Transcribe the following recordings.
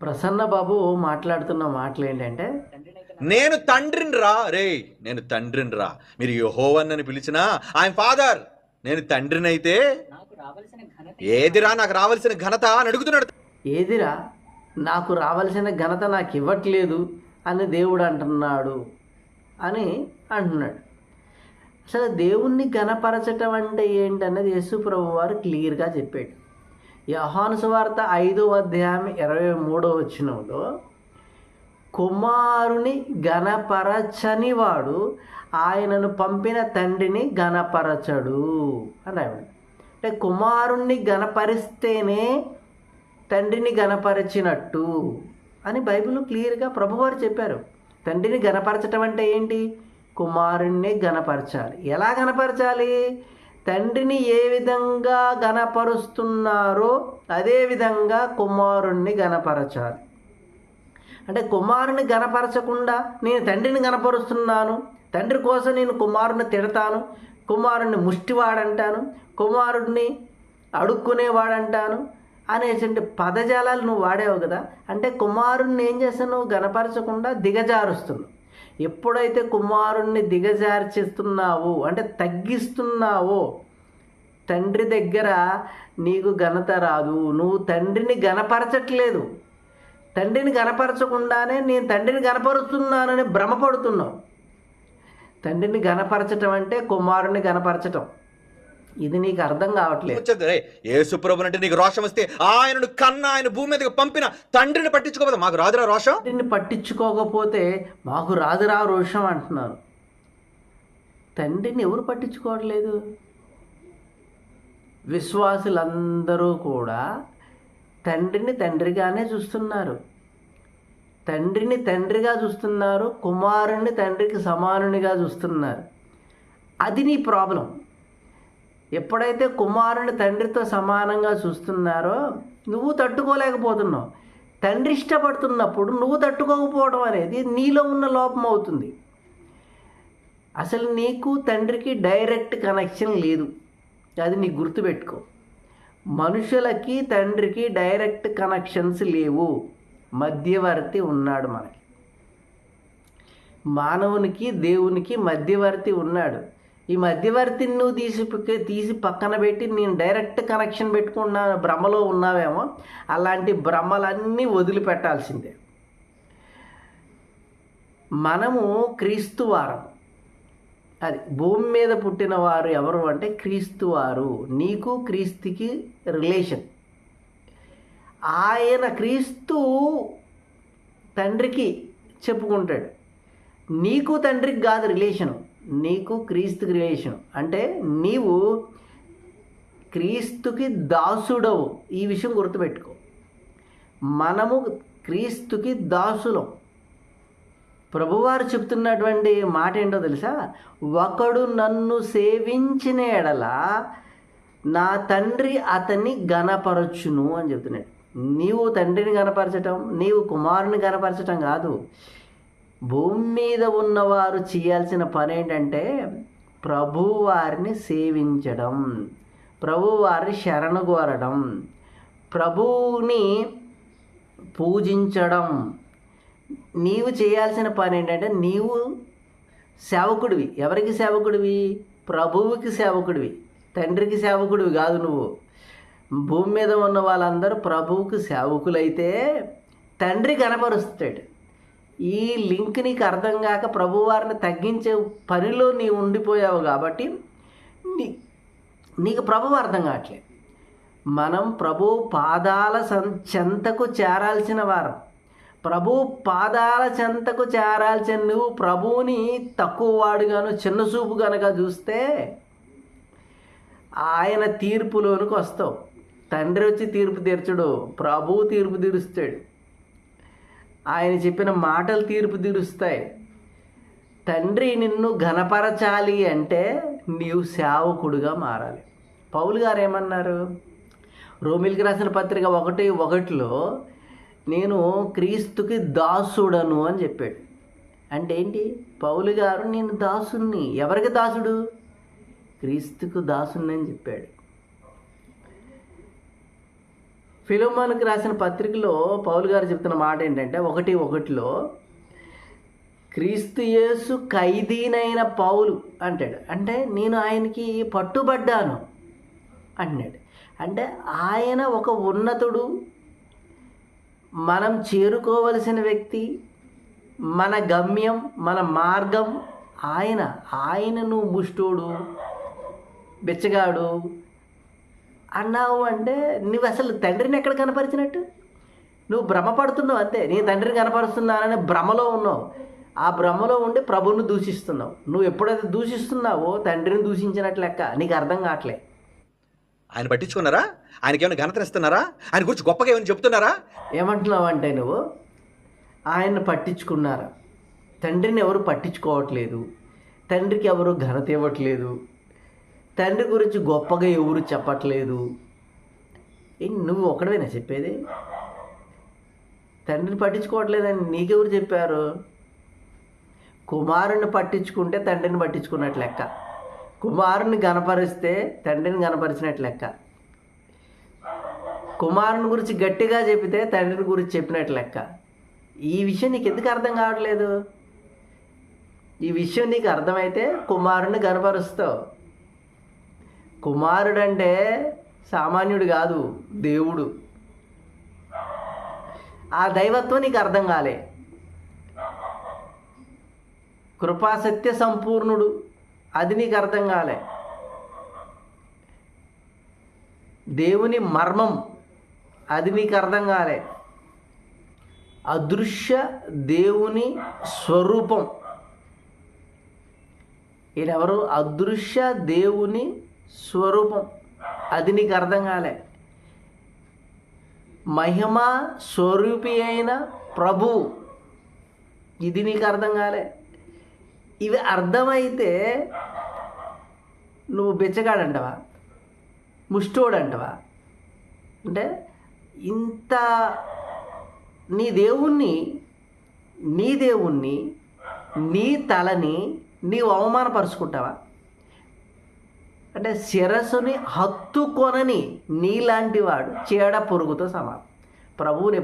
ప్రసన్న బాబు మాట్లాడుతున్న మాటలు ఏంటంటే, నేను తండ్రిని రా రే, నేను తండ్రిని రా. మీరు యెహోవానని పిలిచినా ఆయన ఫాదర్. నేను తండ్రిని అయితే ఏదిరా నాకు రావాల్సిన ఘనత అని అడుగుతున్నాడు. ఏదిరా నాకు రావాల్సిన ఘనత నాకు ఇవ్వట్లేదు అని దేవుడు అంటున్నాడు అని అంటున్నాడు. అసలు దేవుణ్ణి ఘనపరచటం అంటే ఏంటన్నది యేసు ప్రభు వారు క్లియర్గా చెప్పాడు. యోహాను సువార్త 5వ అధ్యాయం 23వ వచనంలో, కుమారుని ఘనపరచని వాడు ఆయనను పంపిన తండ్రిని ఘనపరచడు అన్నాడు. అంటే కుమారుణ్ణి ఘనపరిస్తేనే తండ్రిని ఘనపరిచినట్టు అని బైబిల్ క్లియర్గా ప్రభువారు చెప్పారు. తండ్రిని ఘనపరచటం అంటే ఏంటి? కుమారుణ్ణి ఘనపరచాలి. ఎలా ఘనపరచాలి? తండ్రిని ఏ విధంగా ఘనపరుస్తున్నారో అదే విధంగా కుమారుణ్ణి ఘనపరచాలి. అంటే కుమారుని ఘనపరచకుండా నేను తండ్రిని ఘనపరుస్తున్నాను, తండ్రి కోసం నేను కుమారుని తిడతాను, కుమారుణ్ణి ముష్టివాడంటాను, కుమారుడిని అడుక్కునేవాడంటాను అనేటువంటి పదజాలాలు నువ్వు వాడేవు కదా. అంటే కుమారుణ్ణి ఏం చేస్తావు? నువ్వు ఘనపరచకుండా దిగజారుస్తున్నావు. ఎప్పుడైతే కుమారుణ్ణి దిగజార్చిస్తున్నావో అంటే తగ్గిస్తున్నావో తండ్రి దగ్గర నీకు ఘనత రాదు. నువ్వు తండ్రిని ఘనపరచట్లేదు. తండ్రిని ఘనపరచకుండానే నేను తండ్రిని ఘనపరుస్తున్నానని భ్రమపడుతున్నావు. తండ్రిని ఘనపరచటం అంటే కుమారుని ఘనపరచటం. ఇది నీకు అర్థం కావట్లేదు. యేసు ప్రభువు అంటే నీకు రోషం వస్తే ఆయనను కన్నా ఆయన భూమి మీదకి పంపిన తండ్రిని పట్టించుకోకపోతే మాకు రాదురా రోషం? తండ్రిని పట్టించుకోకపోతే మాకు రాదురా రోషం అంటున్నారు. తండ్రిని ఎవరు పట్టించుకోవట్లేదు? విశ్వాసులందరూ కూడా తండ్రిని తండ్రిగానే చూస్తున్నారు. తండ్రిని తండ్రిగా చూస్తున్నారు, కుమారుణ్ణి తండ్రికి సమానునిగా చూస్తున్నారు. అది నీ ప్రాబ్లం. ఎప్పుడైతే కుమారుని తండ్రితో సమానంగా చూస్తున్నారో నువ్వు తట్టుకోలేకపోతున్నావు. తండ్రి ఇష్టపడుతున్నప్పుడు నువ్వు తట్టుకోకపోవడం అనేది నీలో ఉన్న లోపం అవుతుంది. అసలు నీకు తండ్రికి డైరెక్ట్ కనెక్షన్ లేదు. అది నీకు గుర్తుపెట్టుకో. మనుషులకి తండ్రికి డైరెక్ట్ కనెక్షన్స్ లేవు. మధ్యవర్తి ఉన్నాడు. మనకి మానవునికి దేవునికి మధ్యవర్తి ఉన్నాడు. ఈ మధ్యవర్తిని నువ్వు తీసి పక్కన పెట్టి నేను డైరెక్ట్ కనెక్షన్ పెట్టుకున్న భ్రమలో ఉన్నావేమో. అలాంటి భ్రమలన్నీ వదిలిపెట్టాల్సిందే. మనము క్రీస్తు వారం. అది భూమి మీద పుట్టిన వారు ఎవరు అంటే క్రీస్తు వారు. నీకు క్రీస్తుకి రిలేషన్. ఆయన క్రీస్తు తండ్రికి చెప్పుకుంటాడు. నీకు తండ్రికి కాదు రిలేషను, నీకు క్రీస్తుకి రిలేషన్. అంటే నీవు క్రీస్తుకి దాసుడవు. ఈ విషయం గుర్తుపెట్టుకో. మనము క్రీస్తుకి దాసులం. ప్రభువారు చెప్తున్నటువంటి మాట ఏంటో తెలుసా? ఒకడు నన్ను సేవించిన ఎడల నా తండ్రి అతన్ని ఘనపరచును అని చెప్తున్నాడు. నీవు తండ్రిని ఘనపరచటం, నీవు కుమారుని ఘనపరచటం కాదు. భూమి మీద ఉన్నవారు చేయాల్సిన పని ఏంటంటే ప్రభువారిని సేవించడం, ప్రభువారిని శరణు కోరడం, ప్రభువుని పూజించడం. నీవు చేయాల్సిన పని ఏంటంటే నీవు సేవకుడివి. ఎవరికి సేవకుడివి? ప్రభువుకి సేవకుడివి, తండ్రికి సేవకుడివి కాదు నువ్వు. భూమి మీద ఉన్న వాళ్ళందరూ ప్రభువుకి సేవకులైతే తండ్రి కనపరుస్తాడు. ఈ లింక్ నీకు అర్థం కాక ప్రభువారిని తగ్గించే పనిలో నీవు ఉండిపోయావు కాబట్టి నీకు ప్రభువు అర్థం కావట్లేదు. మనం ప్రభు పాదాల చెంతకు చేరాల్సిన వారం. ప్రభు పాదాల చెంతకు చేరాల్సిన నువ్వు ప్రభువుని తక్కువ వాడుగాను చిన్న చూపు కనుక చూస్తే ఆయన తీర్పులోనికి వస్తావు. తండ్రి వచ్చి తీర్పు తీర్చడు, ప్రభువు తీర్పు తీరుస్తాడు. ఆయన చెప్పిన మాటలు తీర్పు తీరుస్తాయి. తండ్రి నిన్ను ఘనపరచాలి అంటే నీవు సేవకుడుగా మారాలి. పౌలు గారు ఏమన్నారు? రోమిలికి రాసిన పత్రిక 1:1 నేను క్రీస్తుకి దాసుడను అని చెప్పాడు. అంటే ఏంటి? పౌలు గారు నేను దాసుని. ఎవరికి దాసుడు? క్రీస్తుకు దాసుని అని చెప్పాడు. ఫిలోమోనుకు రాసిన పత్రికలో పౌలు గారు చెప్తున్న మాట ఏంటంటే 1:1 క్రీస్తు యేసు ఖైదీనైన పౌలు అంటాడు. అంటే నేను ఆయనకి పట్టుబడ్డాను అన్నాడు. అంటే ఆయన ఒక ఉన్నతుడు, మనం చేరుకోవలసిన వ్యక్తి, మన గమ్యం, మన మార్గం ఆయన నువ్వు ముష్టోడు, బిచ్చగాడు అన్నావు అంటే నువ్వు అసలు తండ్రిని ఎక్కడ కనపరిచినట్టు? నువ్వు భ్రమపడుతున్నావు అంతే. నీ తండ్రిని కనపరుస్తున్నానని భ్రమలో ఉన్నావు. ఆ భ్రమలో ఉండి ప్రభువును దూషిస్తున్నావు. నువ్వు ఎప్పుడైతే దూషిస్తున్నావో తండ్రిని దూషించినట్లు లెక్క. నీకు అర్థం కావట్లే. ఆయన పట్టించుకున్నారా? ఆయనకి ఏమైనా ఘనత ఇస్తున్నారా? ఆయన గురించి గొప్పగా ఏమైనా చెప్తున్నారా? ఏమంటున్నావు అంటే నువ్వు ఆయన్ని పట్టించుకున్నారా? తండ్రిని ఎవరు పట్టించుకోవట్లేదు, తండ్రికి ఎవరు ఘనత ఇవ్వట్లేదు, తండ్రి గురించి గొప్పగా ఎవరు చెప్పట్లేదు. నువ్వు ఒక్కడవేనా చెప్పేది? తండ్రిని పట్టించుకోవట్లేదని నీకెవరు చెప్పారు? కుమారుని పట్టించుకుంటే తండ్రిని పట్టించుకున్నట్లు లెక్క, కుమారుని గణపరిస్తే తండ్రిని గణపరిచినట్లు లెక్క, కుమారుని గురించి గట్టిగా చెప్పితే తండ్రిని గురించి చెప్పినట్లు లెక్క. ఈ విషయం నీకు ఎందుకు అర్థం కావట్లేదు? ఈ విషయం నీకు అర్థమైతే కుమారుని గణపరుస్తావు. కుమారుడు అంటే సామాన్యుడు కాదు, దేవుడు. ఆ దైవత్వం నీకు అర్థం కాలే. కృపాసత్య సంపూర్ణుడు, అది నీకు అర్థం కాలే. దేవుని మర్మం, అది నీకు అర్థం కాలే. అదృశ్య దేవుని స్వరూపం, ఈయనెవరు? అదృశ్య దేవుని స్వరూపం, అది నీకు అర్థం కాలే. మహిమ స్వరూపి అయిన ప్రభు, ఇది నీకు అర్థం కాలే. ఇవి అర్థమైతే నువ్వు బిచ్చగాడంటవా, ముష్టోడంటవా? అంటే ఇంత నీ దేవుణ్ణి నీ తలని నీవు అవమానపరుచుకుంటావా? అంటే శిరస్సుని హత్తుకొనని నీలాంటి వాడు చీడ పురుగుతో సమానం. ప్రభువుని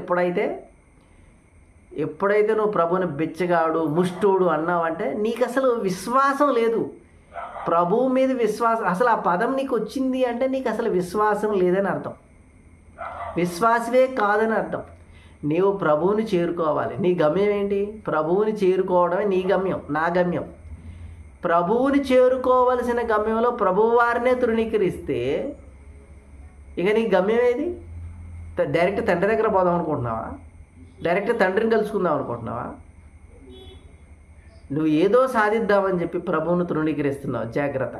ఎప్పుడైతే నువ్వు ప్రభువుని బిచ్చగాడు, ముష్టోడు అన్నావంటే నీకు అసలు విశ్వాసం లేదు. ప్రభువు మీద విశ్వాసం, అసలు ఆ పదం నీకు వచ్చింది అంటే నీకు అసలు విశ్వాసం లేదని అర్థం, విశ్వాసమే కాదని అర్థం. నీవు ప్రభువుని చేరుకోవాలి. నీ గమ్యం ఏంటి? ప్రభువుని చేరుకోవడమే నీ గమ్యం, నా గమ్యం. ప్రభువుని చేరుకోవలసిన గమ్యంలో ప్రభువారినే తృణీకరిస్తే ఇక నీ గమ్యం ఏది? డైరెక్ట్ తండ్రి దగ్గర పోదాం అనుకుంటున్నావా? డైరెక్ట్ తండ్రిని కలుసుకుందాం అనుకుంటున్నావా? నువ్వు ఏదో సాధిద్దామని చెప్పి ప్రభువును తృణీకరిస్తున్నావు. జాగ్రత్త.